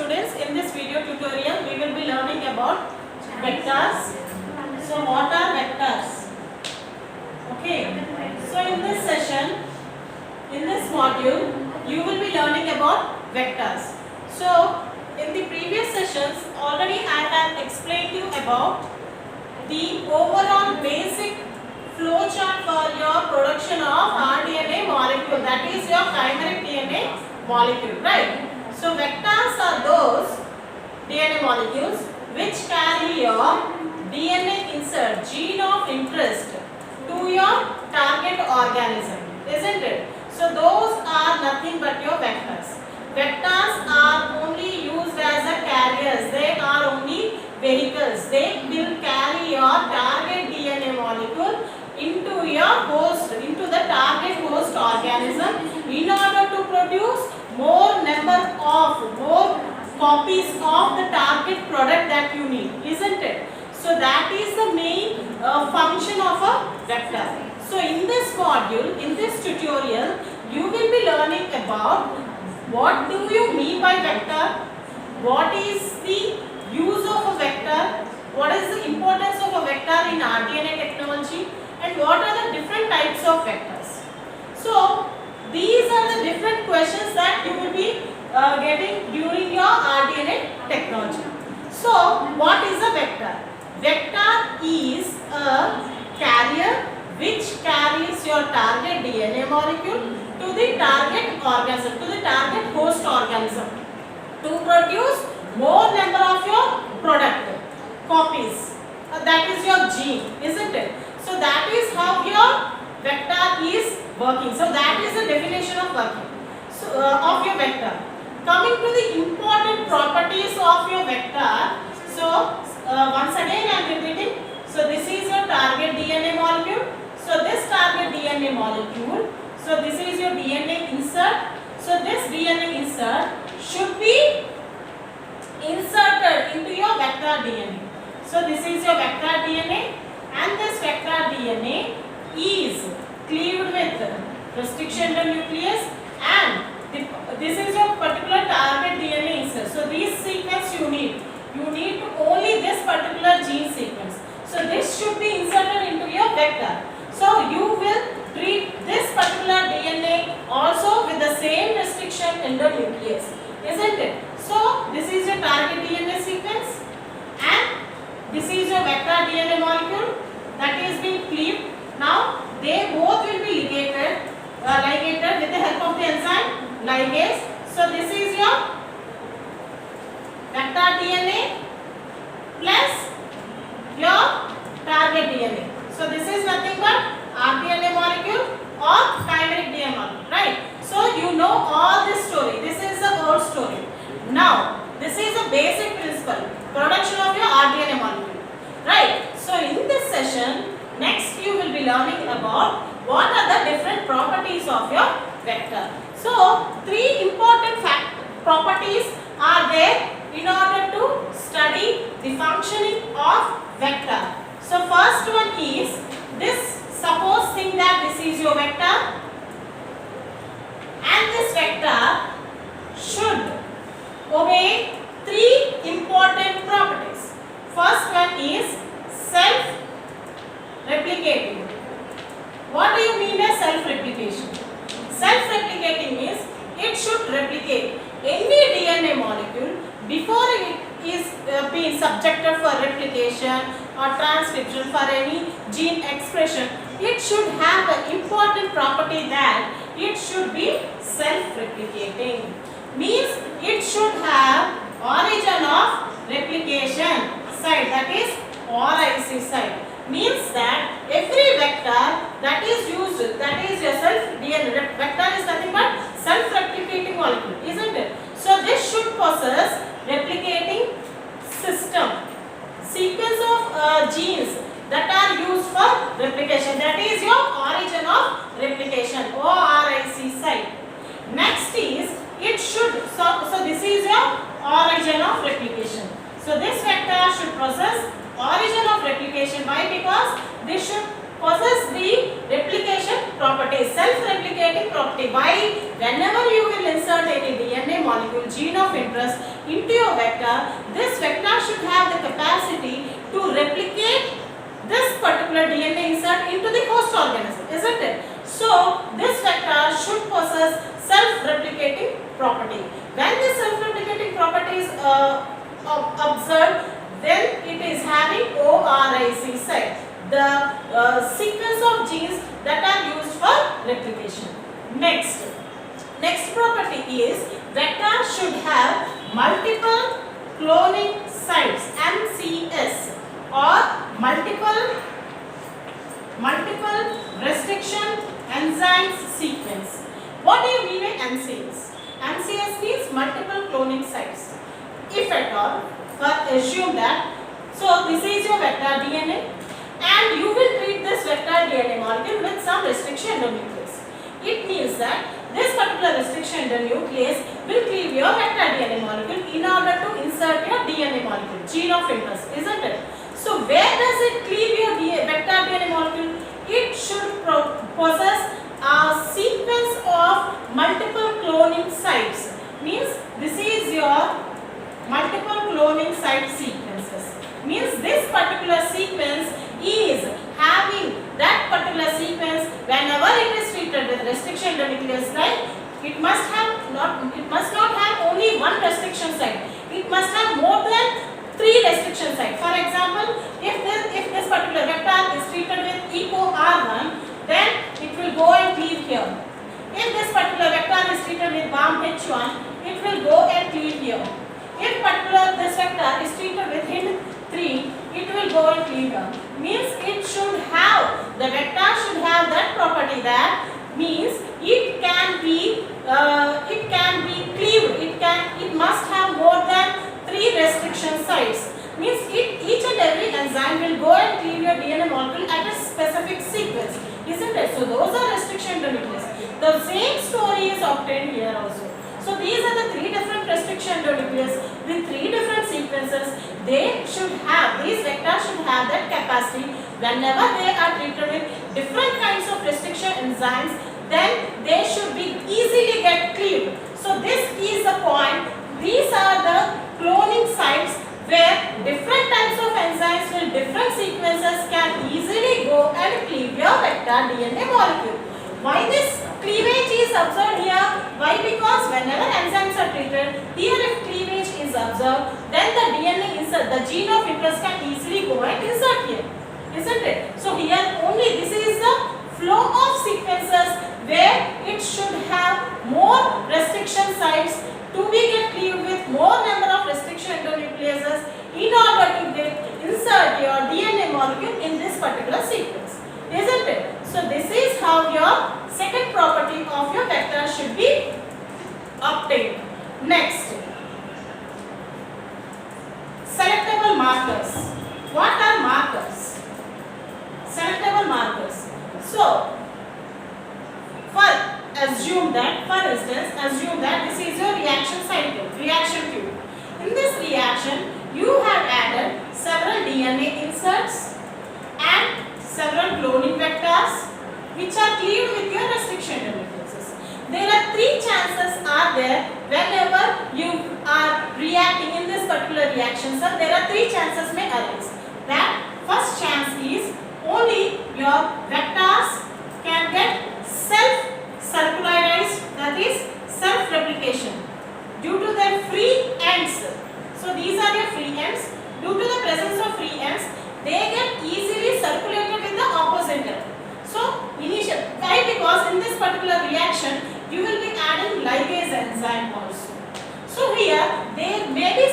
students, in this video tutorial we will be learning about vectors. So what are vectors? Okay. So in this session, in this module, you will be learning about vectors. So in the previous sessions already I have explained you about the overall basic flow chart for your production of rDNA molecule, that is your chimeric DNA molecule, right? So vectors are those DNA molecules which carry your DNA insert, gene of interest, to your target organism, isn't it? So those are nothing but your vectors. Vectors are only used as a carriers, they are only vehicles. They will carry your target DNA molecule into your host, into the target host organism in order to produce more copies of the target product that you need, isn't it? So that is the main function of a vector. So in this module, in this tutorial, you will be learning about what do you mean by vector, what is the use of a vector, what is the importance of a vector in rDNA technology, and what are the different types of vectors. So these are the different questions that you will be getting during your rDNA technology. So what is a vector? Vector is a carrier which carries your target DNA molecule to the target organism, to the target host organism, to produce more number of your product copies. That is your gene, isn't it? So that is how your vector is working. So that is the definition of working of your vector. Coming to the important properties of your vector. So once again I am repeating. So this is your target DNA molecule. So this target DNA molecule. So this is your DNA insert. So this DNA insert should be inserted into your vector DNA. So this is your vector DNA, and this vector DNA is cleaved with restriction to nucleus, and this is your particular target DNA insert. So this sequence you need to only this particular gene sequence. So this should be inserted into your vector. So you will treat this particular DNA also with the same restriction in the nucleus, isn't it? So this is your target DNA sequence, and this is your vector DNA molecule that is being cleaved. Now they both will be ligated with the help of the enzyme ligase. So this is your vector DNA plus your target DNA. So this is nothing but rDNA molecule or chimeric DNA molecule, right? So you know all this story. This is the whole story. Now this is the basic principle, production of your rDNA molecule, right? So in this session, next you will be learning about what are the different properties of your vector. So three important properties are there in order to study the functioning of vector. So first one is this. Suppose think that this is your vector, and this vector should obey three important properties. First one is self-replicating. What do you mean by self-replication? Self-replicating means it should replicate any DNA molecule before it is being subjected for replication or transcription for any gene expression. It should have the important property that it should be self-replicating. Means it should have origin of replication site, that is ORIC site. Means that every vector that is used, that is your self-DNA vector is nothing but self-replicating molecule, isn't it? So this should possess replicating system, sequence of genes that are used for replication, that is your origin of replication, ORIC site. Next is it should, so this is your origin of replication. So this vector should possess origin of replication. Why? Because this should possess the replication property, self-replicating property. Why? Whenever you will insert any DNA molecule, gene of interest into your vector, this vector should have the capacity to replicate this particular DNA insert into the host organism, isn't it? So this vector should possess self-replicating property. When this self-replicating property is observed, then it is having ORIC site, the sequence of genes that are used for replication. Next property is vector should have multiple cloning sites, MCS, or multiple restriction enzymes sequence. What do you mean by MCS? MCS means multiple cloning sites. If at all, assume that, so this is your vector DNA and you will treat this vector DNA molecule with some restriction endonuclease. It means that this particular restriction endonuclease will cleave your vector DNA molecule in order to insert your DNA molecule, gene of interest, isn't it? So where does it cleave your vector DNA molecule? It should possess a sequence of multiple cloning sites. Means this is your multiple cloning site sequences. Means this particular sequence is having that particular sequence whenever it is treated with restriction endonuclease site, it must not have only one restriction site. It must have more than 3 restriction sites. For example, if this particular vector is treated with EcoR1, then it will go and cleave here. If this particular vector is treated with BAMH1, it will go and cleave here. If this vector is treated with HIND3, it will go and cleave here. Means the vector should have that property, that means it can be cleaved. It must have more than 3 restriction sites. Means each and every enzyme will go and cleave your DNA molecule at a specific sequence, isn't it? So those are restriction endonuclease. The same story is obtained here also. So these are the 3 different restriction endonuclease with 3 different sequences. These vectors should have that capacity. Whenever they are treated with different kinds of restriction enzymes, then they should be easily get cleaved. So this is the point. These are the cloning sites where different types of enzymes with different sequences can easily go and cleave your vector DNA molecule. Why this cleavage is observed here? Why? Because whenever enzymes are treated, here if cleavage is observed, then the DNA insert, the gene of interest can easily go and insert here, isn't it? So here only this is the flow of sequences where it should have more restriction sites to be get cleaved with more number of restriction endonucleases in order to insert your DNA molecule in this particular sequence, isn't it? So this is how your second property of your vector should be obtained. Next, selectable markers. What are markers? Selectable markers. So, assume that this is your reaction cycle, reaction tube. In this reaction, you have added several DNA inserts and several cloning vectors which are cleaved with your restriction endonucleases. There are 3 chances are there whenever you are reacting in this particular reaction. So there are 3 chances may arise. That first chance is only your vectors can get self-circularized, that is self-replication due to their free ends. So these are your free ends. Due to the presence of free ends, they get easily circulated with the opposite end. So why? Because in this particular reaction, you will be adding ligase enzyme also. So here there may be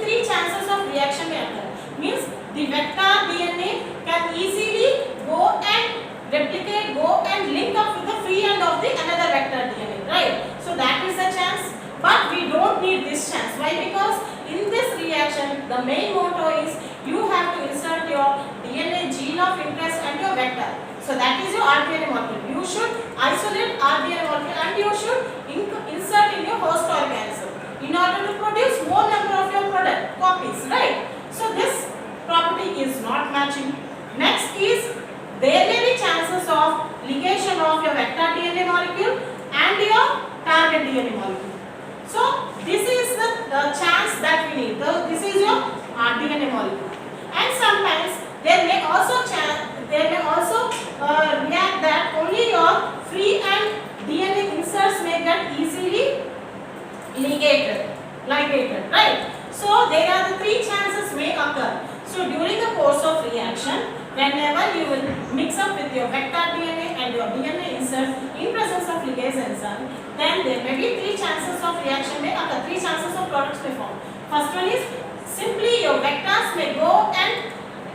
3 chances of reaction may occur. Means the vector DNA can easily go and replicate, go and link up with the free end of the another vector DNA, right? So that is a chance, but we don't need this chance. Why? Because in this reaction, the main motto is you have to insert your DNA gene of interest and your vector. So that is your rDNA molecule. You should isolate rDNA molecule and you should insert in your host organism in order to produce more number of your product copies, right? So this property is not matching. Next is there may be chances of ligation of your vector DNA molecule and your target DNA molecule. So this is the chance that we need. This is your DNA molecule. And sometimes there may also react that only your free and DNA inserts may get easily ligated, right? So there are the three chances may occur. So during the course of reaction, whenever you will mix up with your vector DNA and your DNA insert in presence of ligase enzyme, then there may be three chances of reaction may occur, three chances of products may form. First one is simply your vectors may go and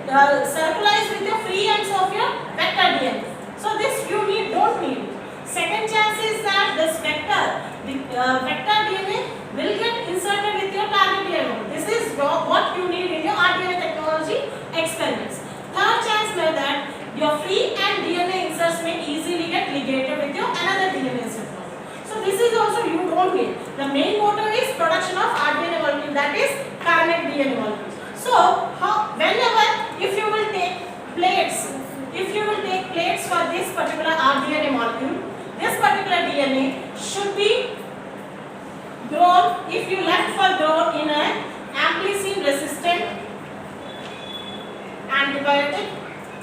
circularize with the free ends of your vector DNA. So this you don't need. Second chance is that this vector DNA will get inserted with your target DNA. This is what you need in your RDNA technology experiments. Third chance may that your free and DNA inserts may easily get ligated with your another DNA insert. So this is also you don't need. The main motor is production of RDNA molecule, that is target DNA molecule. So whenever if you will take plates for this particular RDNA molecule, this particular DNA should be grown, if you left for grown in an amplicin resistant antibiotic,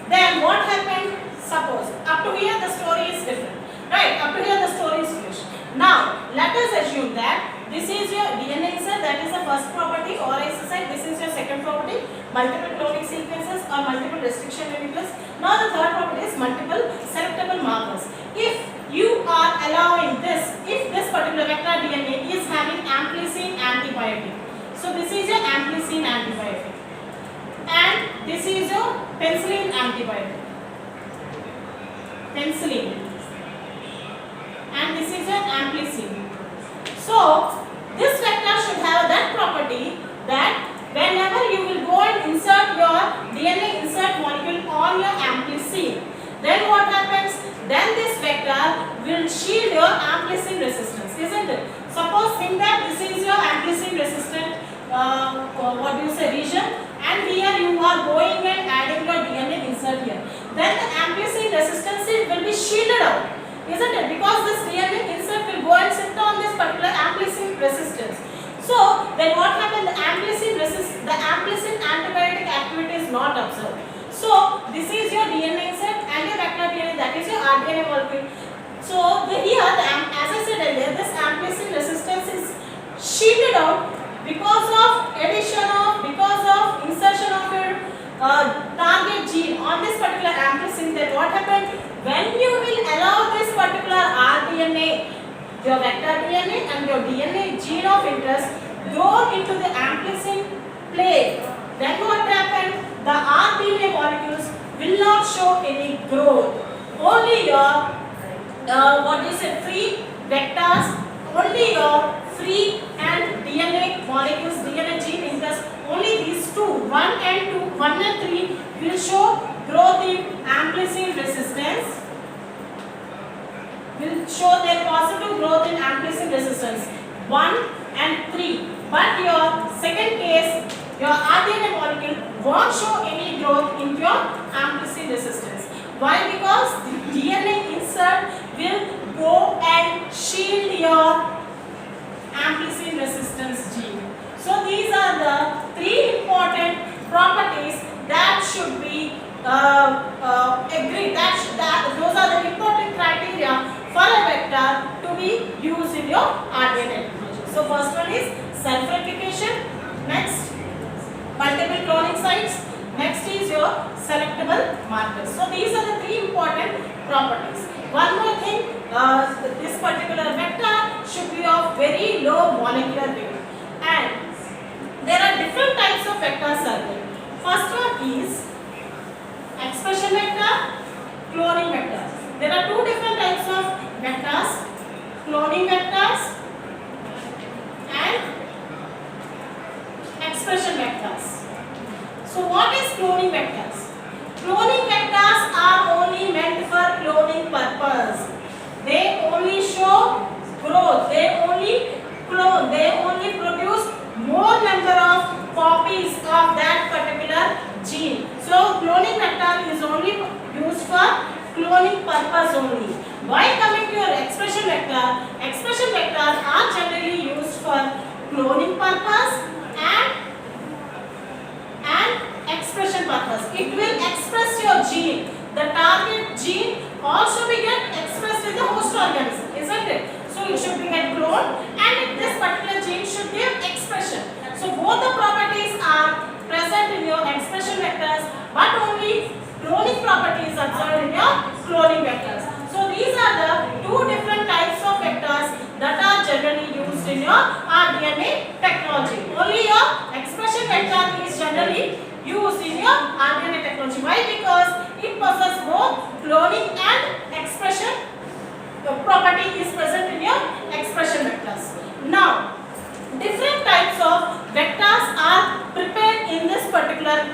then what happened? Suppose up to here the story is different, right? Up to here the story is finished. Now let us assume that this is your DNA insert, that is the first property, or site. This is your second property, multiple cloning sequences or multiple restriction nucleus. Now the third property is multiple selectable markers. If you are allowing this, if this particular vector DNA is having amplicin antibiotic, so this is your amplicin antibiotic, and this is your penicillin antibiotic, penicillin, and this is your amplicin. So this vector should have that property that whenever you will go and insert your DNA insert molecule on your amplicin, then what happens? Then this vector will shield your amplicin resistance, isn't it? Suppose think that this is your amplicin resistant region, and here you are going and adding your DNA insert here. Then the amplicin resistance will be shielded out, isn't it? Because this DNA insert will go and sit on this particular amplicin resistance. So then what happens? The amplicin antibiotic activity is not observed. So this is your DNA insert and your vector DNA, that is your RDNA molecule. So as I said earlier, this amplicin resistance is shielded out because of insertion of your target gene on this particular amplicin. Then what happens? When you will allow this particular RDNA, your vector DNA and your DNA gene of interest go into the amplicin plate, then what happens? The RDNA molecules will not show any growth. Only your free vectors, only your free and DNA molecules, DNA gene interest, only these two, 1 and 3 will show growth in amplicin resistance, will show their positive growth in amplicin resistance, 1 and 3. But your second case, your RDNA molecule won't show any growth in your amplicin resistance. Why? Because the DNA insert will go and shield your amplicin resistance gene. So these are the three important properties that should be agreed. Those are the important criteria for a vector to be used in your RDNA technology. So first one is self-replication, next multiple cloning sites, next is your selectable markers. So these are the three important properties. One more thing, this particular vector should be of very low molecular weight, and there are different types of vectors are there. First one is expression vector, cloning vectors. There are two different types of vectors, cloning vectors and expression vectors. So what is cloning vectors? Cloning vectors are only meant for cloning purpose. They only show growth, they only clone, they only produce more number of copies of that particular gene. So cloning vector is only used for gene should give expression. So both the properties are present in your expression vectors, but only cloning properties are observed in your cloning vectors. So these are the two different types of vectors that are generally used in your rDNA technology. Only your expression vector is generally used in your rDNA technology. Why? Because it possesses both cloning and expression property is present in your expression vectors. Now, different types of vectors are prepared in this particular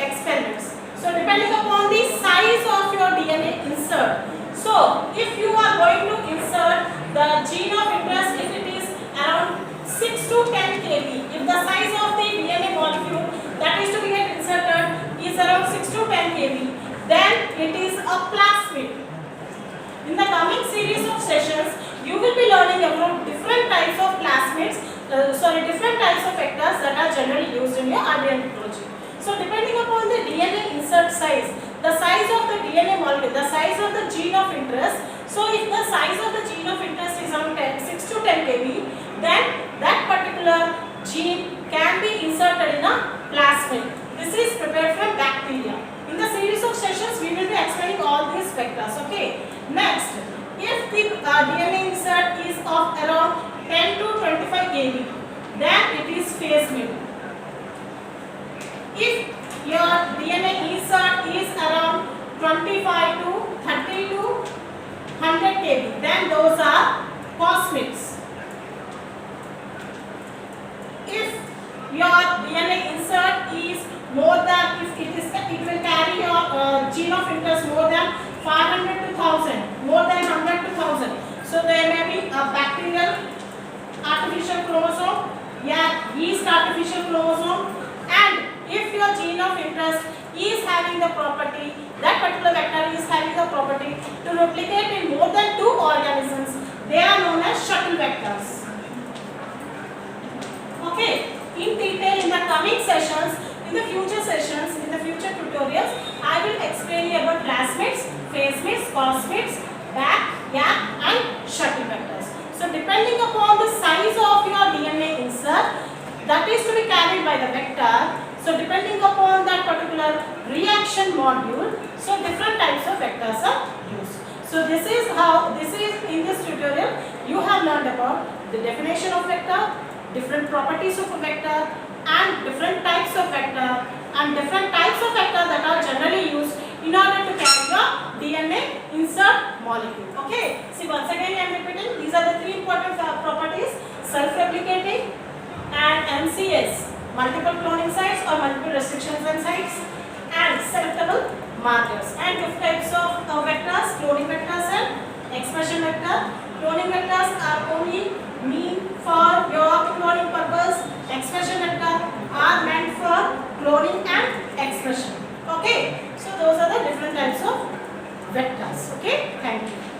experiments. So depending upon the size of your DNA insert. So if you are going to insert the gene of interest, if it is around 6 to 10 kb, if the size of the DNA molecule that is to be inserted is around 6 to 10 kb, then it is a plasmid. In the coming series of sessions, you will be learning about different types of plasmids, different types of vectors that are generally used in your rDNA technology. So depending upon the DNA insert size, the size of the DNA molecule, the size of the gene of interest. So if the size of the gene of interest is around 6 to 10 kb, then that particular gene can be inserted in a plasmid. This is prepared from bacteria. In the series of sessions, we will be explaining all these vectors. Okay. Next, if the DNA insert is of around 10 to 25 kb, then it is phase mid. If your DNA insert is around 25 to 30 to 100 kb, then those are plasmids. If your DNA insert is more than, if it will carry your gene of interest more than 500 to 1000, more than 100 to 1000. So there may be a bacterial artificial chromosome, yeast artificial chromosome, and if your gene of interest is having the property, that particular vector is having the property to replicate in more than 2 organisms, they are known as shuttle vectors. Okay, in detail in the coming sessions, in the future sessions, in the future tutorials, I will explain you about plasmids, phasmids, plasmids, gap and shuttle vectors. So depending upon the size of your DNA insert that is to be carried by the vector, so depending upon that particular reaction module, so different types of vectors are used. So this is in this tutorial you have learned about the definition of vector, different properties of a vector, and different types of vector that are generally used in order to carry a DNA insert molecule. Okay. See, once again I am repeating, these are the 3 important properties: self-replicating and MCS, multiple cloning sites or multiple restrictions and sites, and selectable markers. And 2 types of vectors: cloning vectors and expression vector. Cloning vectors are only mean for your cloning purpose. Expression vector are meant for cloning and expression. Okay. So those are the different types of vectors. Okay. Thank you.